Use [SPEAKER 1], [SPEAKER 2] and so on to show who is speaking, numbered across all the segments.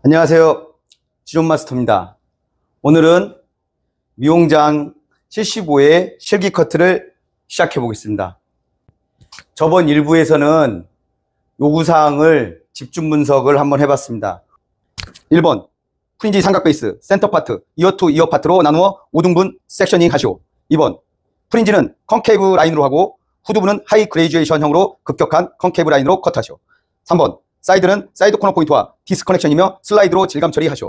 [SPEAKER 1] 안녕하세요. 지존마스터입니다. 오늘은 미용장 75의 실기 커트를 시작해 보겠습니다. 저번 1부에서는 요구사항을 집중 분석을 한번 해봤습니다. 1번, 프린지 삼각 베이스, 센터 파트, 이어 투 이어 파트로 나누어 5등분 섹셔닝 하시오. 2번, 프린지는 컨케이브 라인으로 하고 후두부는 하이 그레이주에이션형으로 급격한 컨케이브 라인으로 커트하시오. 3번, 사이드는 사이드 코너 포인트와 디스커넥션이며 슬라이드로 질감 처리하시오.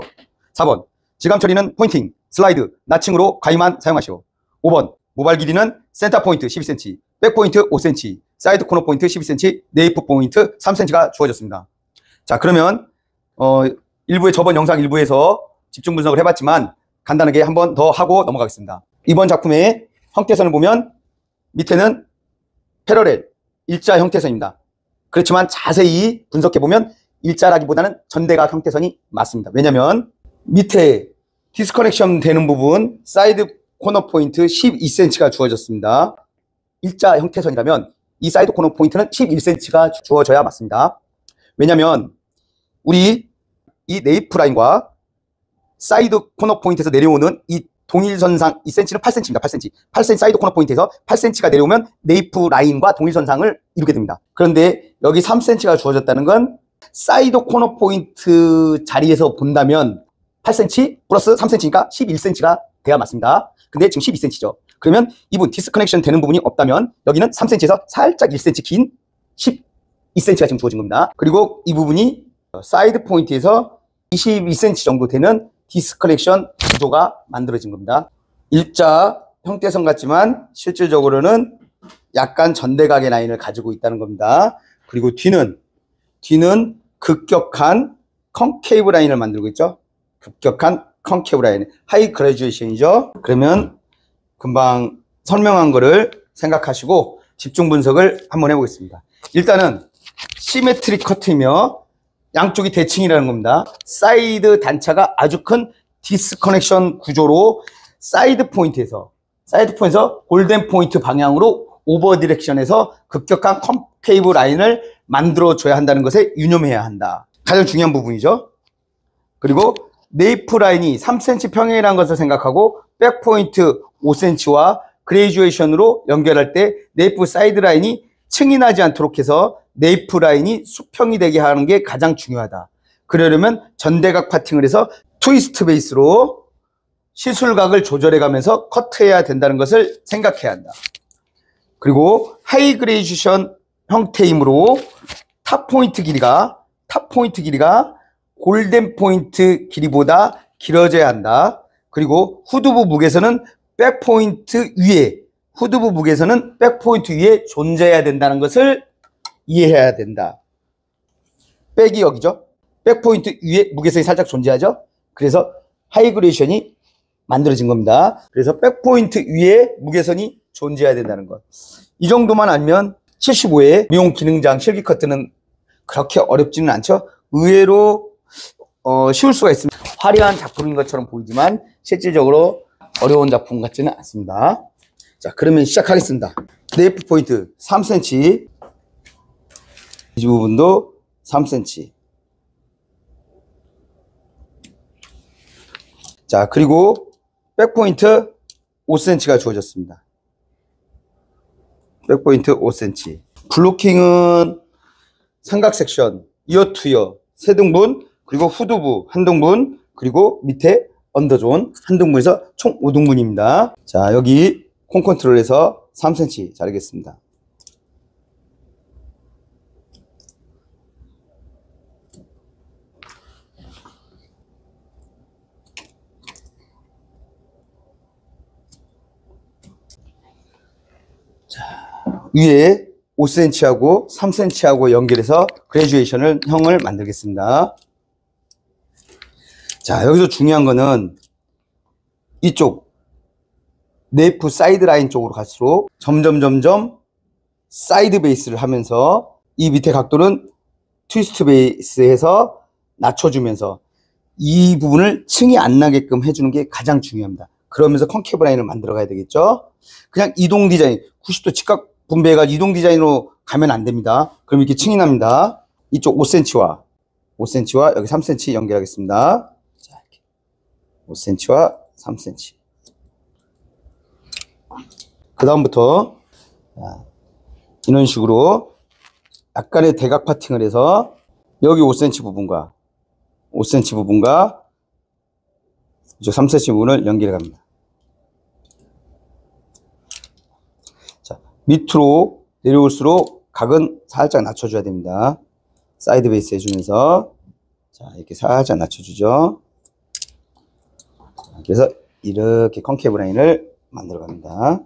[SPEAKER 1] 4번, 질감 처리는 포인팅, 슬라이드, 나칭으로 가위만 사용하시오. 5번, 모발 길이는 센터 포인트 12cm, 백 포인트 5cm, 사이드 코너 포인트 12cm, 네이프 포인트 3cm가 주어졌습니다. 자, 그러면 저번 영상 일부에서 집중 분석을 해봤지만 간단하게 한 번 더 하고 넘어가겠습니다. 이번 작품의 형태선을 보면 밑에는 패러렐, 일자 형태선입니다. 그렇지만 자세히 분석해보면 일자라기보다는 전대각 형태선이 맞습니다. 왜냐면 밑에 디스커넥션 되는 부분 사이드 코너 포인트 12cm가 주어졌습니다. 일자 형태선이라면 이 사이드 코너 포인트는 11cm가 주어져야 맞습니다. 왜냐면 우리 이 네이프 라인과 사이드 코너 포인트에서 내려오는 이 동일선상, 이 cm는 8cm입니다. 8cm. 8cm 사이드 코너 포인트에서 8cm가 내려오면 네이프 라인과 동일선상을 이루게 됩니다. 그런데 여기 3cm가 주어졌다는 건 사이드 코너 포인트 자리에서 본다면 8cm 플러스 3cm니까 11cm가 돼야 맞습니다. 근데 지금 12cm죠. 그러면 이분 디스커넥션 되는 부분이 없다면 여기는 3cm에서 살짝 1cm 긴 12cm가 지금 주어진 겁니다. 그리고 이 부분이 사이드 포인트에서 22cm 정도 되는 디스커넥션 구조가 만들어진 겁니다. 일자 형태선 같지만 실질적으로는 약간 전대각의 라인을 가지고 있다는 겁니다. 그리고 뒤는 급격한 컨케이브 라인을 만들고 있죠. 급격한 컨케이브 라인, 하이 그레듀에이션이죠. 그러면 금방 설명한 거를 생각하시고 집중 분석을 한번 해보겠습니다. 일단은 시메트릭 커트이며 양쪽이 대칭이라는 겁니다. 사이드 단차가 아주 큰 디스커넥션 구조로 사이드 포인트에서 골든 포인트 방향으로 오버 디렉션에서 급격한 컨케이브 라인을 만들어줘야 한다는 것에 유념해야 한다. 가장 중요한 부분이죠. 그리고 네이프 라인이 3cm 평행이라는 것을 생각하고 백 포인트 5cm와 그레이주에이션으로 연결할 때 네이프 사이드 라인이 층이 나지 않도록 해서 네이프 라인이 수평이 되게 하는 게 가장 중요하다. 그러려면 전대각 파팅을 해서 트위스트 베이스로 시술각을 조절해 가면서 커트해야 된다는 것을 생각해야 한다. 그리고 하이 그레이주에이션 형태이므로 탑 포인트 길이가 골든 포인트 길이보다 길어져야 한다. 그리고 후두부 무게선은 백 포인트 위에 존재해야 된다는 것을 이해해야 된다. 백이 여기죠. 백 포인트 위에 무게선이 살짝 존재하죠. 그래서 하이 그레이션이 만들어진 겁니다. 그래서 백 포인트 위에 무게선이 존재해야 된다는 것. 이 정도만 알면 75의 미용 기능장 실기 커트는 그렇게 어렵지는 않죠. 의외로 쉬울 수가 있습니다. 화려한 작품인 것처럼 보이지만 실질적으로 어려운 작품 같지는 않습니다. 자, 그러면 시작하겠습니다. 네이프 포인트 3cm, 이 부분도 3cm. 자, 그리고 백 포인트 5cm가 주어졌습니다. 백 포인트 5cm. 블로킹은 삼각 섹션, 이어 투 이어, 3등분, 그리고 후두부 1등분, 그리고 밑에 언더존 1등분에서 총 5등분입니다. 자, 여기 콩 컨트롤에서 3cm 자르겠습니다. 자, 위에 5cm하고 3cm하고 연결해서 그레듀에이션을 형을 만들겠습니다. 자, 여기서 중요한 거는 이쪽 네이프 사이드 라인 쪽으로 갈수록 점점 사이드 베이스를 하면서 이 밑에 각도는 트위스트 베이스에서 낮춰주면서 이 부분을 층이 안 나게끔 해주는 게 가장 중요합니다. 그러면서 컨케이브 라인을 만들어 가야 되겠죠. 그냥 이동 디자인 90도 직각 분배해가 이동 디자인으로 가면 안 됩니다. 그럼 이렇게 층이 납니다. 이쪽 5cm와 5cm와 여기 3cm 연결하겠습니다. 자, 이렇게 5cm와 3cm. 그 다음부터 이런 식으로 약간의 대각 파팅을 해서 여기 5cm 부분과 5cm 부분과 이쪽 3cm 부분을 연결해 갑니다. 자, 밑으로 내려올수록 각은 살짝 낮춰줘야 됩니다. 사이드 베이스 해주면서 자, 이렇게 살짝 낮춰주죠. 그래서 이렇게 컨케이브 라인을 만들어 갑니다.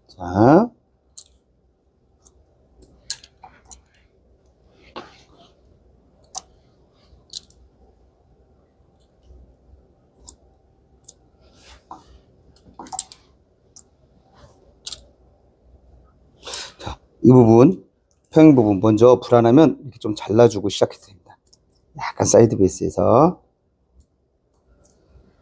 [SPEAKER 1] 자, 이 부분, 평행 부분 먼저 불안하면 이렇게 좀 잘라주고 시작해도 됩니다. 약간 사이드 베이스에서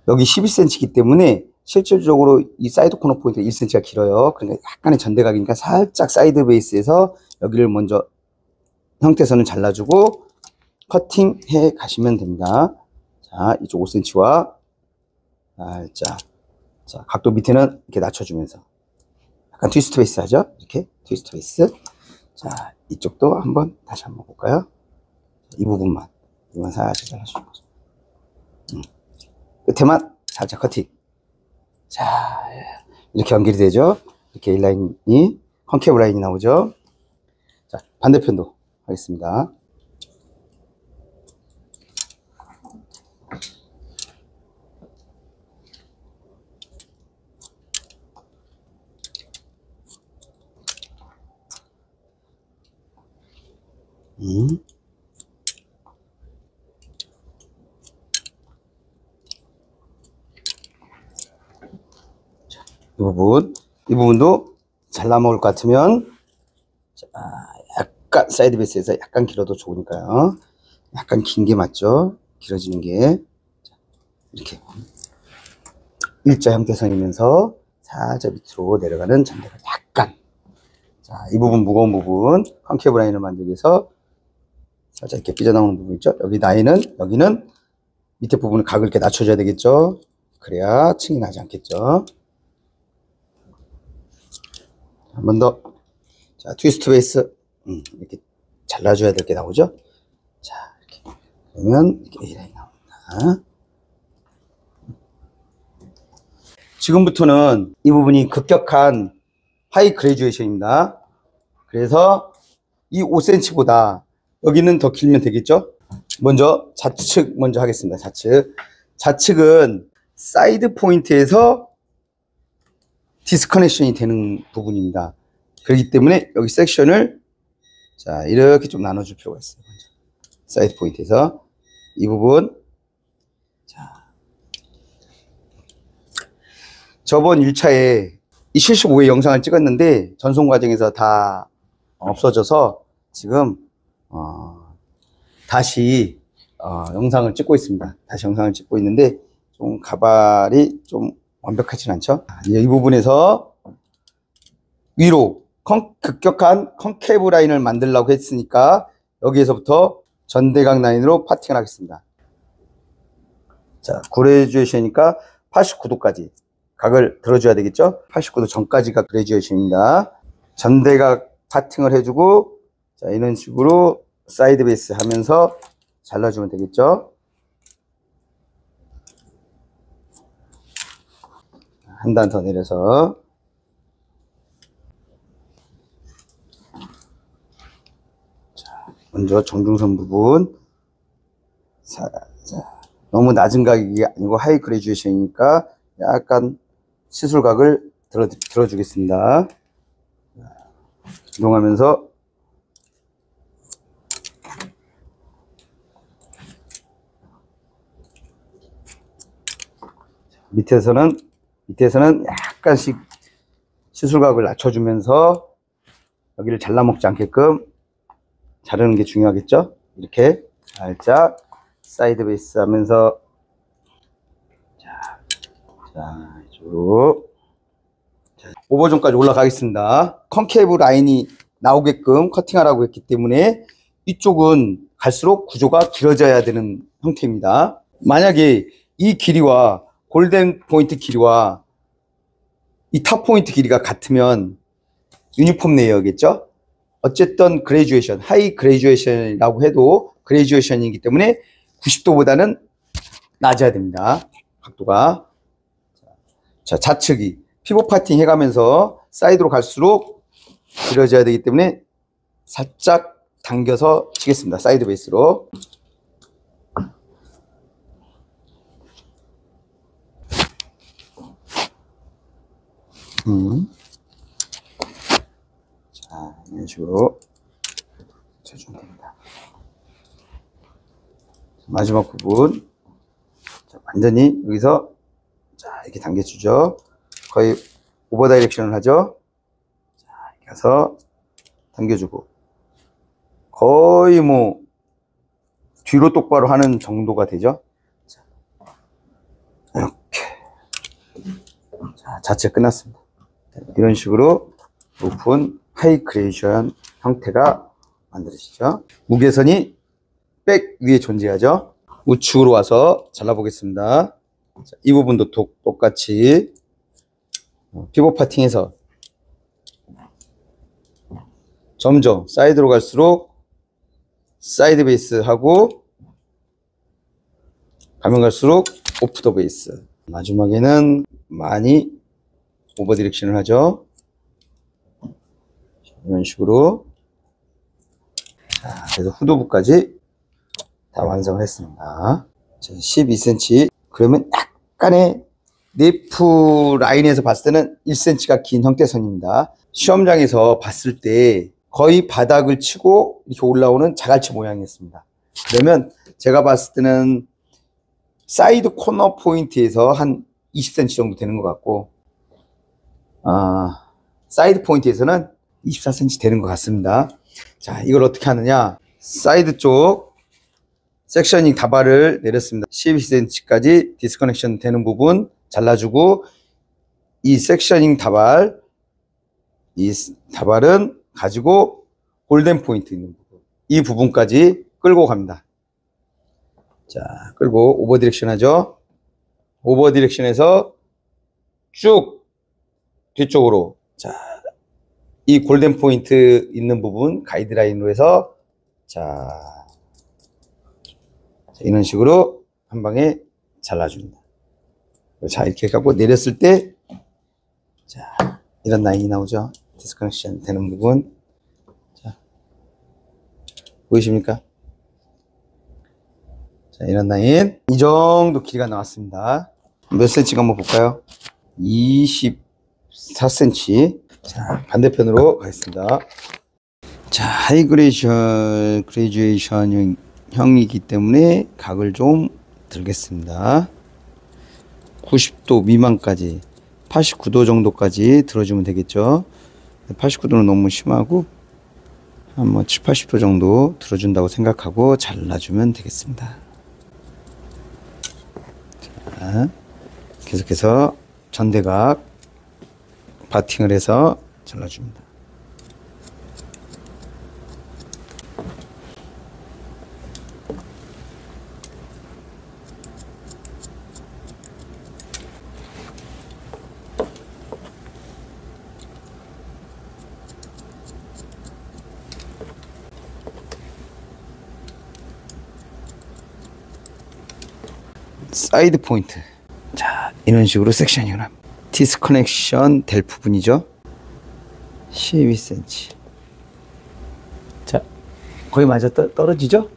[SPEAKER 1] 여기 11cm이기 때문에 실질적으로 이 사이드 코너 포인트가 1cm가 길어요. 그러니까 약간의 전대각이니까 살짝 사이드 베이스에서 여기를 먼저 형태선을 잘라주고 커팅해 가시면 됩니다. 자, 이쪽 5cm와 살짝, 자, 각도 밑에는 이렇게 낮춰주면서 약간 트위스트 베이스 하죠? 이렇게 트위스트 베이스. 자, 이쪽도 한번 다시 한번 볼까요? 이 부분만 살짝 잘라주는 거죠. 끝에만 살짝 커팅. 자, 이렇게 연결이 되죠? 이렇게 인라인이 컨케이브 라인이 나오죠? 자, 반대편도 하겠습니다. 이 부분도 잘라 먹을 것 같으면 자, 약간 사이드 베이스에서 약간 길어도 좋으니까요. 약간 긴 게 맞죠? 길어지는 게 이렇게 일자 형태선이면서 살짝 밑으로 내려가는 전대가 약간. 자, 이 부분 무거운 부분 컨케이브 라인을 만들기 위해서 살짝 이렇게 삐져나오는 부분 있죠? 여기 라인은 여기는 밑에 부분을 각을 이렇게 낮춰줘야 되겠죠? 그래야 층이 나지 않겠죠? 한 번 더. 자, 트위스트 베이스. 이렇게 잘라줘야 될 게 나오죠? 자, 이렇게. 그러면 이렇게 A라인 나옵니다. 지금부터는 이 부분이 급격한 하이 그레듀에이션입니다. 그래서 이 5cm보다 여기는 더 길면 되겠죠? 먼저 좌측 먼저 하겠습니다. 좌측은 사이드 포인트에서 디스커넥션이 되는 부분입니다. 그렇기 때문에 여기 섹션을 자, 이렇게 좀 나눠줄 필요가 있어요. 먼저. 사이드 포인트에서 이 부분. 자, 저번 1차에 이 75회 영상을 찍었는데 전송 과정에서 다 없어져서 지금 다시 영상을 찍고 있습니다. 다시 영상을 찍고 있는데 좀 가발이 좀 완벽하진 않죠? 이제 이 부분에서 위로 급격한 컨케이브 라인을 만들려고 했으니까 여기에서부터 전대각 라인으로 파팅을 하겠습니다. 자, 그레듀에이션이니까 89도까지 각을 들어줘야 되겠죠? 89도 전까지가 그레듀에이션입니다. 전대각 파팅을 해주고 자, 이런 식으로 사이드 베이스 하면서 잘라주면 되겠죠? 한 단 더 내려서 자, 먼저 정중선 부분 너무 낮은 각이 아니고 하이 그레듀에이션이니까 약간 시술각을 들어주겠습니다. 이동하면서 밑에서는 약간씩 시술각을 낮춰주면서 여기를 잘라먹지 않게끔 자르는 게 중요하겠죠? 이렇게 살짝 사이드 베이스 하면서 자, 이쪽으로 오버존까지 올라가겠습니다. 컨케이브 라인이 나오게끔 커팅하라고 했기 때문에 이쪽은 갈수록 구조가 길어져야 되는 형태입니다. 만약에 이 길이와 골든 포인트 길이와 이 탑 포인트 길이가 같으면 유니폼 레이어겠죠? 어쨌든 그레듀에이션, 하이 그레듀에이션이라고 해도 그레듀에이션이기 때문에 90도보다는 낮아야 됩니다. 각도가. 자, 좌측이 피봇 파팅 해가면서 사이드로 갈수록 길어져야 되기 때문에 살짝 당겨서 치겠습니다. 사이드 베이스로. 자, 이런 식으로 쳐주면 됩니다. 마지막 부분. 자, 완전히 여기서 자, 이렇게 당겨주죠. 거의 오버 다이렉션을 하죠. 자, 이렇게 해서 당겨주고 거의 뭐 뒤로 똑바로 하는 정도가 되죠. 자, 이렇게. 자, 자체 끝났습니다. 이런 식으로 높은 하이 그레이션 형태가 만들어지죠. 무게선이 백 위에 존재하죠. 우측으로 와서 잘라보겠습니다. 자, 이 부분도 똑같이 피봇 파팅해서 점점 사이드로 갈수록 사이드 베이스 하고 가면 갈수록 오프 더 베이스. 마지막에는 많이 오버 디렉션을 하죠. 이런 식으로. 자, 그래서 후두부까지 다 완성을 했습니다. 12cm. 그러면 약간의 네프 라인에서 봤을 때는 1cm가 긴 형태선입니다. 시험장에서 봤을 때 거의 바닥을 치고 이렇게 올라오는 자갈치 모양이었습니다. 그러면 제가 봤을 때는 사이드 코너 포인트에서 한 20cm 정도 되는 것 같고, 사이드 포인트에서는 24cm 되는 것 같습니다. 자, 이걸 어떻게 하느냐. 사이드 쪽 섹셔닝 다발을 내렸습니다. 12cm까지 디스커넥션 되는 부분 잘라주고, 이 섹셔닝 다발, 이 다발은 가지고 골든 포인트 있는 부분, 이 부분까지 끌고 갑니다. 자, 끌고 오버 디렉션 하죠. 오버 디렉션에서 쭉 뒤쪽으로, 자, 이 골든 포인트 있는 부분 가이드라인으로 해서, 자, 이런 식으로 한 방에 잘라줍니다. 자, 이렇게 갖고 내렸을 때, 자, 이런 라인이 나오죠. 디스커넥션 되는 부분. 자, 보이십니까? 자, 이런 라인. 이 정도 길이가 나왔습니다. 몇 cm가 한번 볼까요? 24cm. 자, 반대편으로 가겠습니다. 자, 하이 그레듀에이션 형이기 때문에 각을 좀 들겠습니다. 90도 미만까지 89도 정도까지 들어주면 되겠죠. 89도는 너무 심하고 한 뭐 7, 80도 정도 들어준다고 생각하고 잘라주면 되겠습니다. 자, 계속해서 전대각 바팅을 해서 잘라줍니다. 사이드 포인트. 자, 이런 식으로 섹션이을 합니다. 디스커넥션 될 부분이죠. 12cm. 자, 거의 맞아 떨어지죠?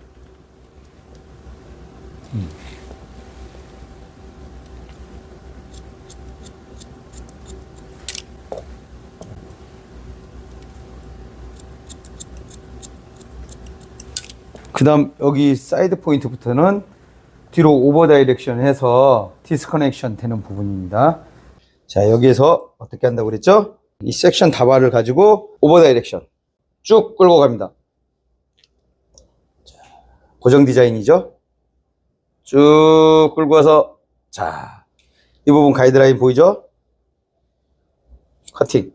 [SPEAKER 1] 그 다음 여기 사이드 포인트부터는 뒤로 오버 다이렉션 해서 디스커넥션 되는 부분입니다. 자, 여기에서 어떻게 한다고 그랬죠? 이 섹션 다발을 가지고 오버 다이렉션 쭉 끌고 갑니다. 자, 고정 디자인이죠? 쭉 끌고 와서, 자, 이 부분 가이드라인 보이죠? 커팅.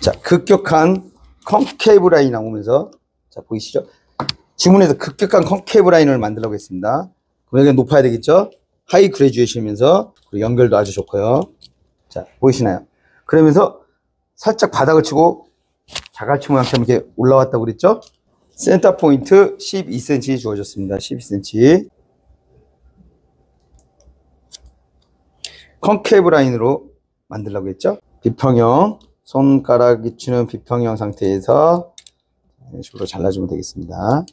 [SPEAKER 1] 자, 급격한 컨케이브 라인이 나오면서, 자, 보이시죠? 지문에서 급격한 컨케이브 라인을 만들려고 했습니다. 그럼 여기가 높아야 되겠죠? 하이 그레듀에이션이면서, 그리고 연결도 아주 좋고요. 자, 보이시나요? 그러면서 살짝 바닥을 치고 자갈치 모양처럼 이렇게 올라왔다고 그랬죠? 센터 포인트 12cm 주어졌습니다. 12cm. 컨케이브 라인으로 만들려고 했죠? 비평형, 손가락이 치는 비평형 상태에서 이런 식으로 잘라주면 되겠습니다.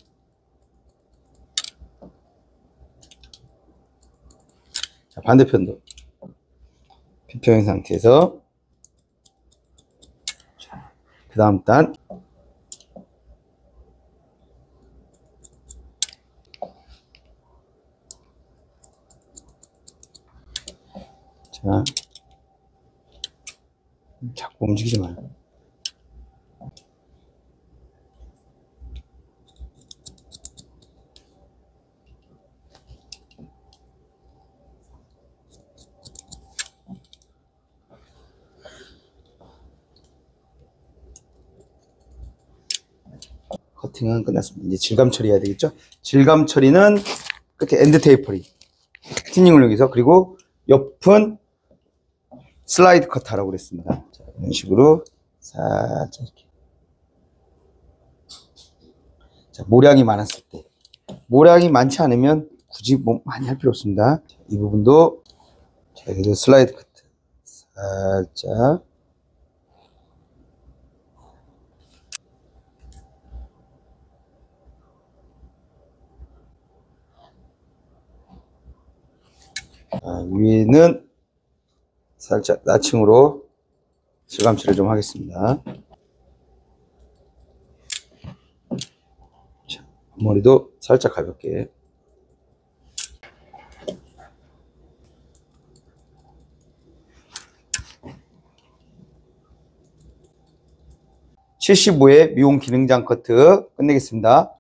[SPEAKER 1] 자, 반대편도 비평형 상태에서, 그 다음 단, 자, 자꾸 움직이지 말고. 커팅은 끝났습니다. 이제 질감 처리해야 되겠죠? 질감 처리는 끝에 엔드 테이퍼링, 티닝을 여기서, 그리고 옆은 슬라이드 커트하라고 그랬습니다. 자, 이런 식으로 살짝 이렇게. 자, 모량이 많았을 때, 모량이 많지 않으면 굳이 뭐 많이 할 필요 없습니다. 자, 이 부분도, 자, 여기도 슬라이드 커트 살짝. 위에는 살짝 나층으로 질감 처리를 좀 하겠습니다. 자, 앞머리도 살짝 가볍게. (75의) 미용 기능장 커트 끝내겠습니다.